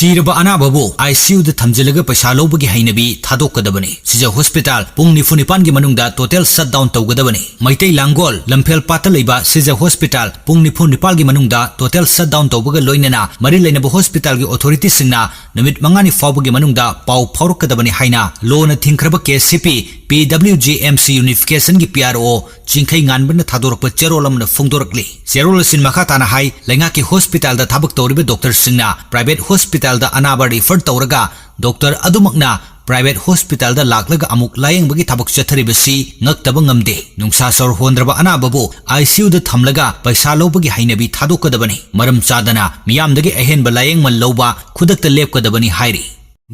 Siraba anababu ICU da thamjilaga paisa lobagi hainabi thadokadabani sija hospital pung nifunipan gi manungda total shutdown tawgadabani maitai langol lamphel pata leiba sija hospital pung nifunipan gi manungda total shutdown tawbaga loinana mari leinaba hospital gi authority singna numit mangani fawbagi manungda pau phawrokadabani haina lona thingkraba KCP PWGMC unification gi PRO chingkhai nganbana thadorpa cherolamna phongdorakli cherol sin makha tana hai lenga ki hospital da thabak tawriba doctor singna private hospital da anaba refer tawraga doctor adumakna private hospital da laklaga amuk layeng bagi thabak chatharibasi ngaktaba ngamde nungsa sor hondraba anababu ICU da thamlaga paisa lobagi hainabi thadokadabani maram chadana miyamdagi ahenba layeng man loba khudakta lepkadabani hairi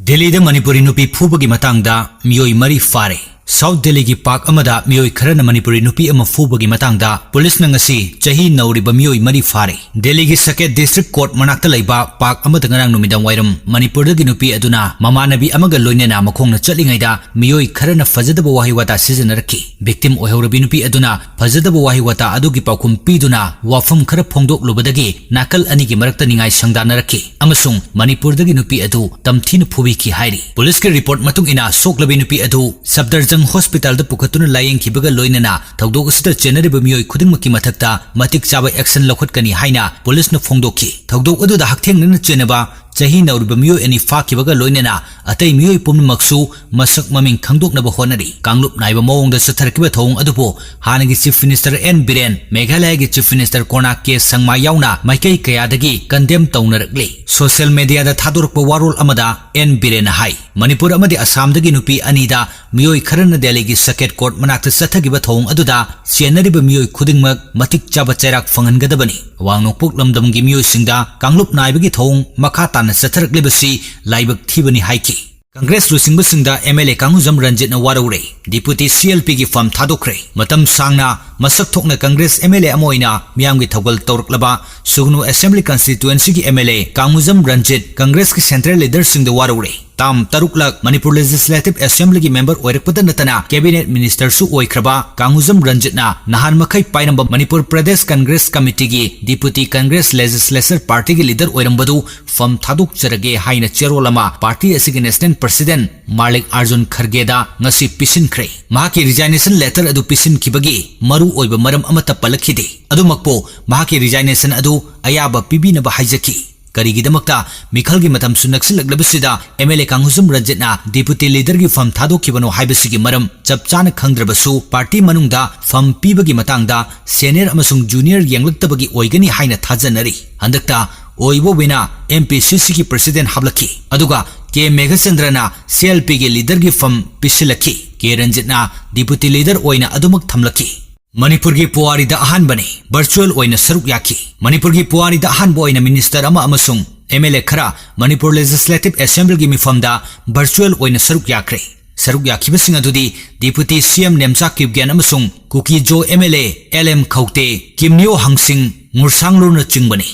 Delhi da Manipuri nupi phubagi matangda miyoi mari fare South Delhi gi park amada miyoi kharana Manipuri nupi ama phubagi matangda police na ngasi chahi nauriba miyoi mari fare Delhi gi Saket district court manakta laiba park amada ngarang numidang wairam Manipur da gi nupi aduna mamanabi amaga loinena makhongna chatlingaida miyoi kharana fajadaba wahi wata sijanarki victim oihurabi nupi aduna fajadaba wahi wata adugi paukum piduna wafam khara phongdok lubadagi nakal ani gi marakta ningai sangdanarki amasung Manipur da gi nupi adu tamthina phubi ki hairi police ki report matung ina soklabi nupi adu sabdarjang hospital da pukhatuna layeng kibaga loinana thawdok asida chenariba miyoi khudingmaki mathakta matik chaba action lokhatkani haina police na phongdokki thawdok adu da hakthengna chenaba chahi nauriba miyoi ani fakibaga loinana atai miyoi pummaksu masak maming khangdoknaba honari kanglup naiba mawongda satharkiba thong adupo hanagi chief minister N Biren Meghalaya gi chief minister Kona K Sangma yauna maikai kayadagi condemn tawnarakli social media da thadorpa warol amada N Biren hai Manipur amadi Assam dagi nupi anida miyoi kharana Delhi gi Saket court manakta sathagiba thong aduda chenariba miyoi khudingmak matik chaba chairak phangangadabani wangnokpuk lamdam gi miyoi singda kanglup naibagi thong makha na satharaklibasi laibak thibani haiki Congress Rusingba singda MLA Kanguzam Ranjit na waraure Deputy CLP gi fam thadokre matam sangna masak thokna Congress MLA amoina miyamgi thawgal tawraklaba Sugnu Assembly Constituency gi MLA Kanguzam Ranjit Congress ki central leader singda waraure Tam Taruklak Manipur Legislative Assembly gi member oirakpada natana cabinet minister su oikraba Kanguzam Ranjit na nahan makai painamba Manipur Pradesh Congress Committee gi Deputy Congress Legislature Party gi leader oirambadu fam thadok charage haina cherolama party asigi national president Malik Arjun Kharge da ngasi pisin khre mahaki resignation letter adu pisin kibagi maru oiba maram amata palakhide adu makpo mahaki resignation adu ayaba pibina ba haijaki Karigidamakta Mikhalgi matam sunaksilaglabasida MLA Kanguzam Ranjit na deputy leader gi fam thadokibano haibasigi maram chapchana khangdrabasu party manungda fam pibagi matangda senior amasung junior yanglaktabagi oigani haina thajanari handakta oibo wina MPCC gi president hablaki aduga K Meghacendrana CLP gi leader gi fam pisilaki K Ranjit na deputy leader oina adumak thamlaki Manipur gi Puwari da ahan bane virtual oina saruk yaki Manipur gi Puwari da ahan boina minister ama amasung MLA khara Manipur Legislative Assembly gi mifamda virtual oina saruk yakre saruk yakibasing adudi Deputy CM Nemcha Kipgyan amasung Kuki Jo MLA LM Khaukte Kimnyo Hangsing Ngursanglo na chingbani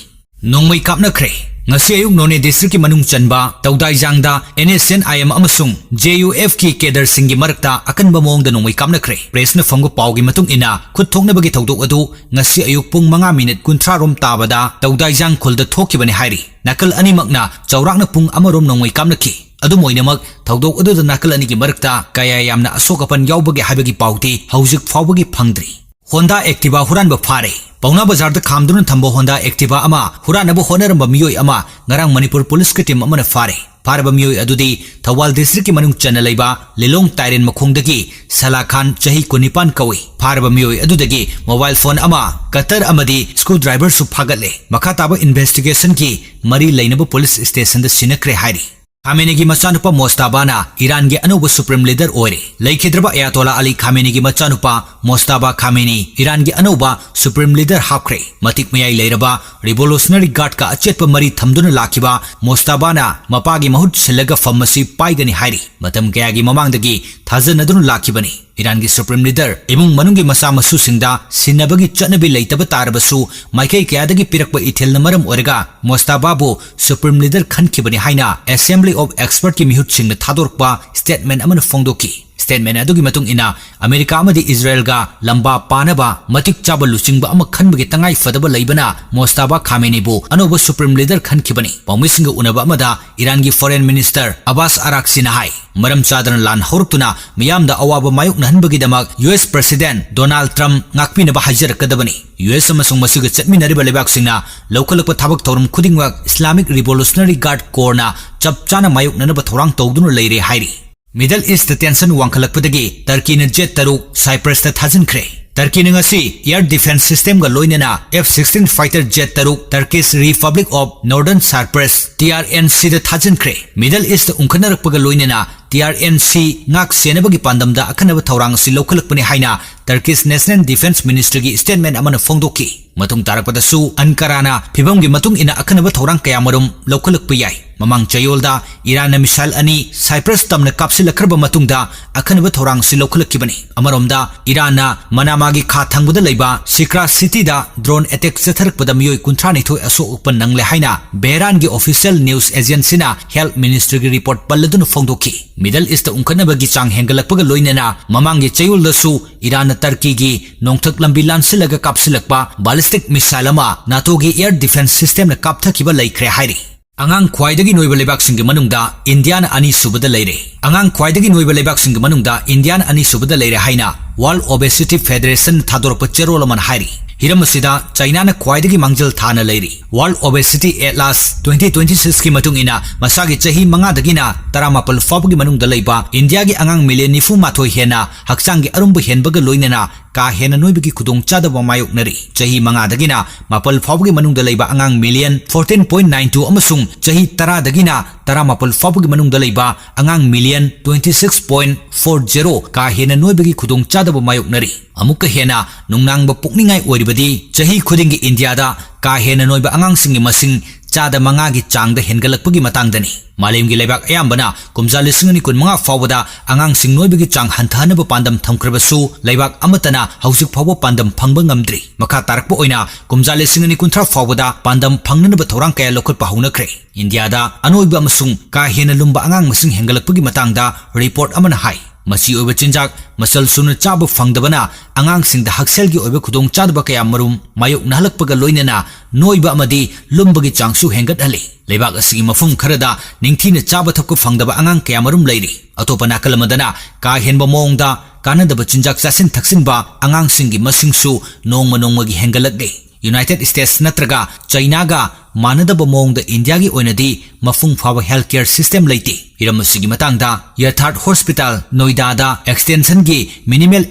nongmai kapna khre ngasi ayuk none district ki manung chanba tawdai jangda NSNIM amasung JUF ki kedar singi marakta akanba mongda nongmai kapna khre press na famgo pawgi matung ina khut thokna bagi thawdok adu ngasi ayuk pung 5 minute 30 rom tabada tawdai jang khulda thokibani hairi nakal ani makna chawrakna pung amarom nongmai kapna ki adu moinamak thawdok adu da nakal ani ki marakta kaya yamna asokapan yawbagi habagi pawti hauzik fawbagi phangdri Honda Activa huran ba phare Pauna Bazar da khamdun thambo Honda Activa ama huran abu honaram ba miyoi ama ngarang Manipur police ka team amana phare Paraba miyoi adudi Thawal district ki manung chanalaiba Lilong Tairen makhongdagi Salakhan chahi kunipan kawi Paraba miyoi adudagi mobile phone ama Qatar amadi screwdriver su phagatle makataba investigation ki mari lainaba police station da sinakre hairi Khamenei gi machanupa Mostabana Iran gi anuba supreme leader oire Laikhidraba Ayatollah Ali Khamenei gi machanupa Mostaba Khamenei Iran gi anuba supreme leader hakre matik mayai leiraba revolutionary guard ka achetpa mari thamduna lakiba Mostabana mapagi mahut silaga famasi paigani hairi matam kaya gi mamangdagi thajanadun lakibani Iran gi supreme leader imung manungi masa masu singda sinabagi chanabi leitaba tarabasu maikai kayadagi pirakpa ithilna maram orega Mostababu supreme leader khankibani haina Assembly of Expert ki mihut singna thadorpa statement amana phongdoki statement adugi matung ina America amadi Israel ga lamba panaba matik chaba luchingba ama khanbagi tangai fadaba leibana Mostaba Khamenei bu anoba supreme leader khankhibani pawmisinga unaba amada Iran gi foreign minister Abbas Araghchi na hai maram chadana lan hortuna miyamda awaba mayuk nahanbagi damak US president Donald Trump ngakpinaba hajarakadabani US amasung masiga chatminariba lebaksingna lokalakpa thabak thorum khudingwak Islamic Revolutionary Guard Corps na chapchana mayuk nanaba thorang tawduna leire hairi Middle East tension wangkhalakpadagi Turkey na jet taruk Cyprus ta thajankhre Turkey na ngasi air defense system ga loinana F-16 fighter jet taruk Turkish Republic of Northern Cyprus TRNC da thajankhre Middle East ungkhanarakpaga loinana TRNC ngak senabagi pandamda akhanaba thorang si lokhalakpani haina Turkish National Defense Ministry gi statement amana phongdoki matung tarakpadasu Ankara phibam gi matung ina akhanaba thorang kayamarum lokhalakpa yai mamang chayolda Iran na missile ani Cyprus tamna kapsilakhraba matungda akhanaba thorang si lokhalakibani amaromda Iran na Manama gi kha thangbuda leiba Sikra city da drone attack chatharakpada miyoi 39 aso upan nangle haina Behran gi official news agency na Health Ministry gi report palladun phongdoki Middle East ungkhanabagi chang hengalakpaga loinana mamangi chayoldasu Iran na Turkey gi nongthak lambi lansilaga kapsilakpa ballistic missile ama NATO gi air defense system na kapthakiba laikhre hairi Angang khwaidagi noiba lebaksing gi manungda India na ani subada leire Angang khwaidagi noiba lebaksing gi manungda India na ani subada leire haina World Obesity Federation thadorpa cherolaman hairi Hiramasida China na khwaidagi mangjal thana leiri World Obesity Atlas 2026 ki matung ina masagi chahi manga dagina taramapal fabgi manungda leiba India gi angang million nifu mathoi hena hakchang gi arumba henbaga loinana ka hena noibagi khudong chadaba mayok nari chahi manga dagina mapal fabgi manungda leiba angang million 14.92 amasung chahi tara dagina taramapal fabgi manungda leiba angang million 26.40 ka hena noibagi khudong chadaba mayok nari amuka hena nungnangba pukningai oiribadi chahi khudingi India da ka hena noiba angang singi masing chada manga gi changda hengalakpagi matangdani malemgi lebak ayambana kumja lisingani kun manga fawada angang sing noibagi chang hanthana ba pandam thamkrabasu lebak amatana hausik fawa pandam phangba ngamdri makha tarakpa oina kumja lisingani kunthra fawada pandam phangnana ba thorang kaya lokot pahunakhre India da anoiba amasung ka hena lumba angang masing hengalakpagi matangda report amana hai Masi oiba chinjak masal sunu chaba fangdabana angang singda haksel gi oiba khudong chadba kaya marum mayok nahalakpaga loinana noiba amadi lumbagi changsu hengat hali lebak asigi mafum kharada ningthina chaba thapko fangdaba angang kaya marum leiri atopa nakalamadana ka henba mongda kanadaba chinjak chasin thaksinba angang singi masingsu nongma gi hengalakle United States natraga China ga manadaba mongda India gi oinadi mafung fawa healthcare system leiti iramasigi matangda Yatharth Hospital Noida da extension gi minimal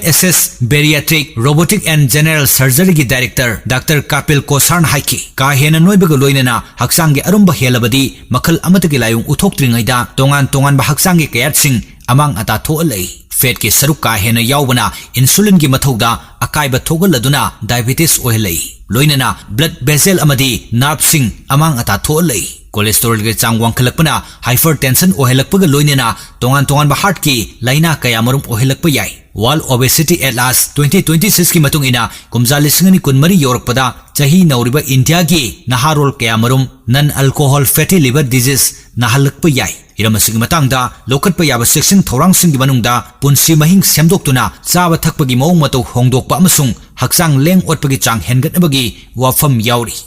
SS bariatric robotic and general surgery gi director Dr. Kapil Kosarn haiki ka hena noibaga loinana haksang gi arumba helabadi makhal amatagi layung uthoktringaida tongan ba haksang gi kayat sing amang ata thoalei fat ke saruk ka hena yaubana insulin gi mathauda akaiba thogaladuna diabetes ohelei loinana blood vessel amadi nerve sing amang ata thoalei cholesterol ge chang wangkhalakpana hypertension ohelakpaga loinana tongan ba heart ki laina kaya marum ohelakpa yai World Obesity Atlas 2026 ki matung ina kumja lisingani kunmari yorakpada chahi nauriba India gi naharol kaya marum non alcohol fatty liver disease nahalakpa yai iramasigi matangda lokatpa yaba section thorang singi manungda punsi mahing semdoktuna chaba thakpagi mawng matau hongdokpa amasung haksang leng otpagi chang hengatnabagi wafam yauri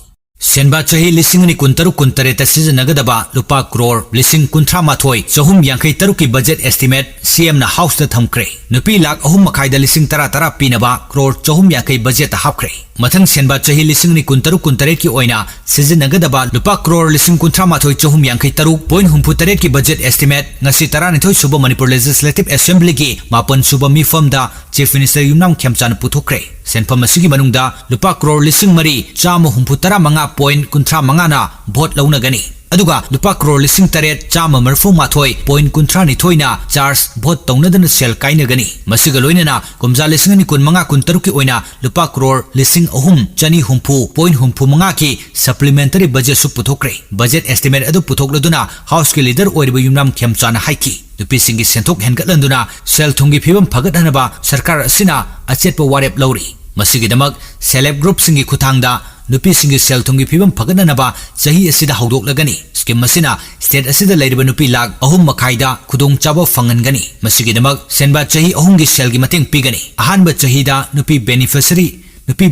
Senba chahi lisingani kuntaru kuntareta sijannagadaba lupa crore lising kunthra mathoi chahum yankai taruki budget estimate CM na house da thamkre nupi lakh ahum makhai da lising tara pinaba crore chahum yankai budget hapkre mathang senba chahi lisingani kuntaru kuntaret ki oina sijannagadaba lupa crore lising kunthra mathoi chahum yankai taru point humpu taret ki budget estimate ngasi taranithoi suba Manipur Legislative Assembly ki mapan suba mifam da Chief Minister Yumnam Khemchan puthokre senpam asigi manungda lupa crore lising mari chama humpu tara manga point kunthra mangana vote launa gani aduga lupa crore lising taret chama marfu mathoi point kunthra ni thoina charge vote taunadana sel kaina gani masiga loinana kumja lising ni kun manga kun taruki oina lupa crore lising ahum chani humpu point humpu manga ki supplementary budget su puthokre budget estimate adu puthokladuna house ki leader oiriba Yumnam Khemchana haiki nupi singi senthok hengatlanduna sel thungi phibam phagathanaba sarkar asina achetpa warep lauri masigidamak celeb group singi khuthangda nupi singi sel thungi phibam phagathanaba chahi asida hawdoklagani scheme मसिना state असिदा लेरिबा नुपी लाख 3 मखाइदा खुदोंग चाबो फंगनगनी मसिगिदमक सेनबा चही 3 गी सेल गी मतंग पीगनी अहानबा चहीदा नुपी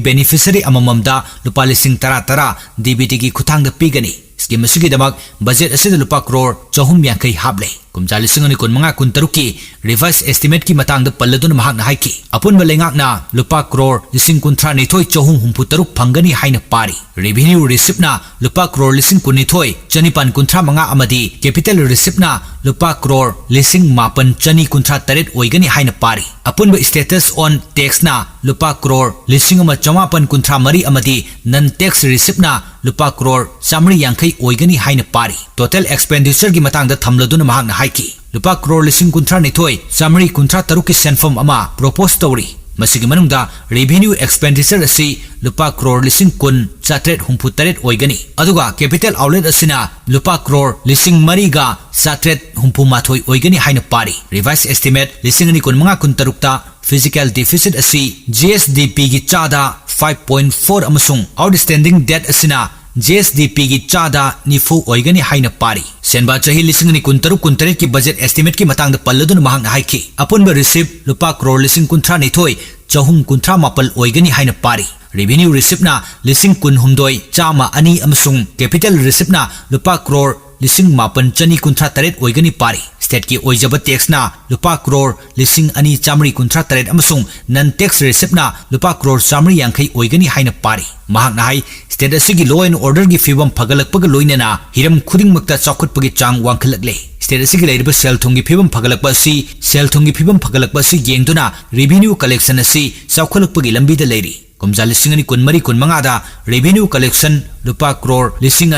बेनिफिशियरी अमममदा लुपा लिसिंग 10 DBT की खुथांग पीगनी स्कीम मसिगिदमक बजेट असिदा लुपा करोड़ 450 हाबले कुमजा लिसिंग अनि कुनमंगा कुनतरुक की रिवाइज एस्टिमेट की मतंग पल्लदुन महाकना हाइकी अपुनबा लेंगाकना लुपा करोड़ लिसिंग 19 453 फंगनी हाइना पारी रेवेन्यू रिसिप्टना लुपा करोड़ लिसिंग 19 चनिपान 35 अमदी कैपिटल रिसिप्टना लुपा करोड़ लिसिंग 9 चनी 38 ओइगनी हाइना पारी अपुनबा स्टेटस ऑन टैक्सना लुपा करोड़ लिसिंग 953 अमदी नन टैक्स रिसिप्टना लुपा करोड़ 150 ओइगनी हाइना पारी टोटल एक्सपेंडिचर की मतंग थमलदुन महाकना हाइकी लुपा करोड़ लिसिंग 19 153 की सेंफम अमा प्रोपोज तौरी मसिगी मनुंगदा रेवेन्यू एक्सपेंडिचर असी लुपा करोड़ लिसिंग 9,763 ओइगनी अदुगा कैपिटल आउटलेट असिना लुपा करोड़ लिसिंग 4,763 ओइगनी हाइना पारी रिवाइज एस्टिमेट लिसिंग 19 फिजिकल डिफिसिट असी GSDP की चादा 5.4 अमसुंग आउटस्टैंडिंग डेट असिना GSDP की चादा 90 ओइगनी हाइना पारी सेनबा चही लिसिंग 19 की बजट एस्टिमेट की मतंग पल्लदुन महाकना हाइकी अपुनबा रिसिप्ट लुपा करोड़ लिसिंग 19 458 ओइगनी हाइना पारी रेवेन्यू रिसिप्टना लिसिंग 19 चामा 2 अमसुंग कैपिटल रिसिप्टना लुपा करोड़ लिसिंग 9 चनी 38 ओइगनी पारी स्टेट की ओइजब टैक्सना लुपा करोड़ लिसिंग 2 चामरी 38 अमसुंग नन टैक्स रिसिप्टना लुपा करोड़ 150 ओइगनी हाइना पारी महाकना हाई स्टेट असिगी लॉ एंड ऑर्डर की फिवम फगलकपग लोइनना हिरम खुदिंगमक्ता चाखुटपगी चांग वांखलकले स्टेट असिगी लेरिबा सेल थुंगी फिवम फगलकपा असि येंगदुना रेवेन्यू कलेक्शन असि चाखुलकपगी लंबीदा लेरी कुमजा लिसिंग 20 दा रेवेन्यू कलेक्शन लुपा करोड़ लिसिंग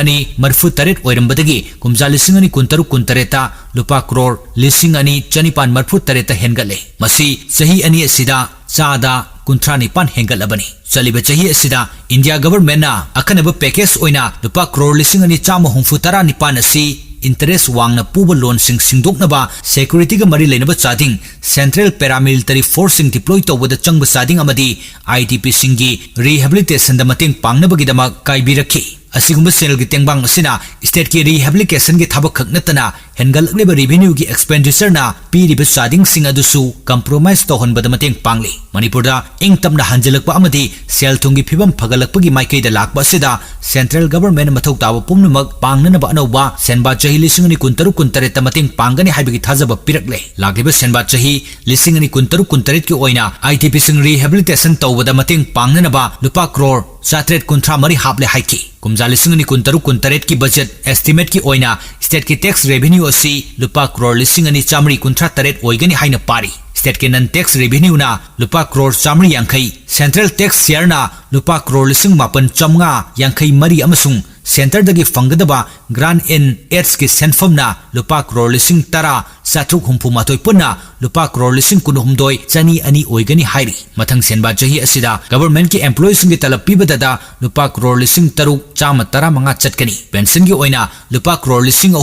2 ओइरंबदगी कुमजा लिसिंग 19 लुपा करोड़ लिसिंग 2 हेंगले मसी सही अनि असिदा चादा 19 हेंगलबनी चलिबा चही असिदा इंडिया गवर्नमेंट ना अखनब पैकेज ओइना लुपा करोड़ लिसिंग 159 असि इंटरेस्ट वांगना पुब लोन सिंगदोकनबा सिक्योरिटी का मरी लेनबा चादिंग सेंट्रल पैरामिलिटरी फोर्स सिंग डिप्लॉय तौबदा चंगबा चादिंग अमदी IDP सिंगी रिहेबिलिटेशन द मतेंग पांगनबगिदमक काइबिरखी असिगुंबा सेल की तेंबांग असिना स्टेट की रिहेबिलिटेशन की थबक खकनतना हेंगलकलेबा रेवेन्यू की एक्सपेंडिचर ना पीरिबा चादिंग सिंग अदुसु compromise तौहनबद मतेंग पांगली मणिपुरदा इंगतमना हंजलकपा अमदी cell थुंगी फिबम फगलकपगी माइकैदा Lakpa असिदा central government मथौ ताबा पुमनमक पांगनबा अनौबा सेनबा चही लिसिंग 19 मतेंग पांगनी हाइबगी थाजबा पिरकले लागिबा सेनबा चही लिसिंग 19 की ओइना IDP सिंग रिहेबिलिटेशन तौबदा मतेंग पांगनबा लुपा करोड़ 753 हाबले हाइकी कुमजा लिसिंग 19 की बजट एस्टिमेट की ओइना स्टेट की टैक्स रेवेन्यू असी लुपा करोड़ लिसिंग 1,938 ओइगनी हाइना पारी स्टेट के नन टैक्स रेवेन्यू ना लुपा करोड़ 150 सेंट्रल टैक्स शेयर ना लुपा करोड़ लिसिंग 9,553 अमसुंग सेंटर दगी फंगदबा ग्रांड इन एड्स की सेंफम ना लुपा करोड़ लिसिंग 10 763 पुन्ना लुपा करोड़ लिसिंग 19 चनी 2 ओइगनी हाइरी मथंग सेनबा चही असिदा गवर्नमेंट की एम्प्लॉयज की तलब पीबददा लुपा करोड़ लिसिंग 3,115 चटकनी पेंशन की ओइना लुपा करोड़ लिसिंग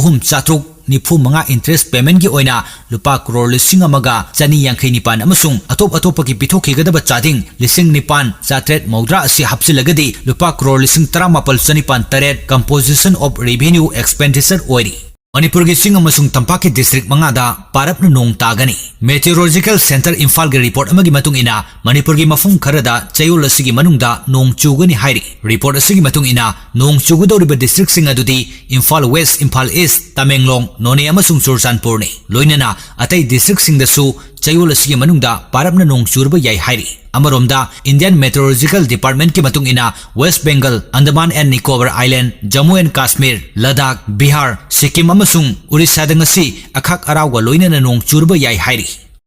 3,495 इंटरेस्ट पेमेंट की ओइना लुपा करोड़ लिसिंग 1,959 अमसुंग अतोप की पिथोखिगदबा चादिंग लिसिंग 9,700 मौद्रा असि हापसिलगदी लुपा करोड़ लिसिंग 19,958 कंपोजिशन ऑफ रेवेन्यू एक्सपेंडिचर ओइरी मणिपुर की सिंग अमसुंग तंपा के डिस्ट्रिक्ट मंगादा पारपन नोंग तागनी मेटेरोलॉजिकल सेंटर इम्फाल के रिपोर्ट अमगी मतुंग इना मणिपुर की मफुम खरदा चयोल असिगी मनुंगदा नोंग चुगनी हाइरी रिपोर्ट असिगी मतुंग इना नोंग चुगदौरिबा डिस्ट्रिक्ट सिंग अदुदी इम्फाल वेस्ट इम्फाल ईस्ट तमेंगलोंग नोने अमसुंग चुरचानपुर ने लोइनना अतै डिस्ट्रिक्ट सिंग दसु चयोल असिगी मनुंगदा पारपन नोंग चुरबा याई हाइरी अमरोमदा इंडियन मेट्रोलॉजिकल डिपार्टमेंट की मतुंग इना West Bengal Andaman and Nicobar island Jammu and Kashmir Ladakh Bihar Sikkim अमसुंग उड़ीसा दंगसी अखाक अरावगा लोइनना नोंग चुरबा याई हाइरी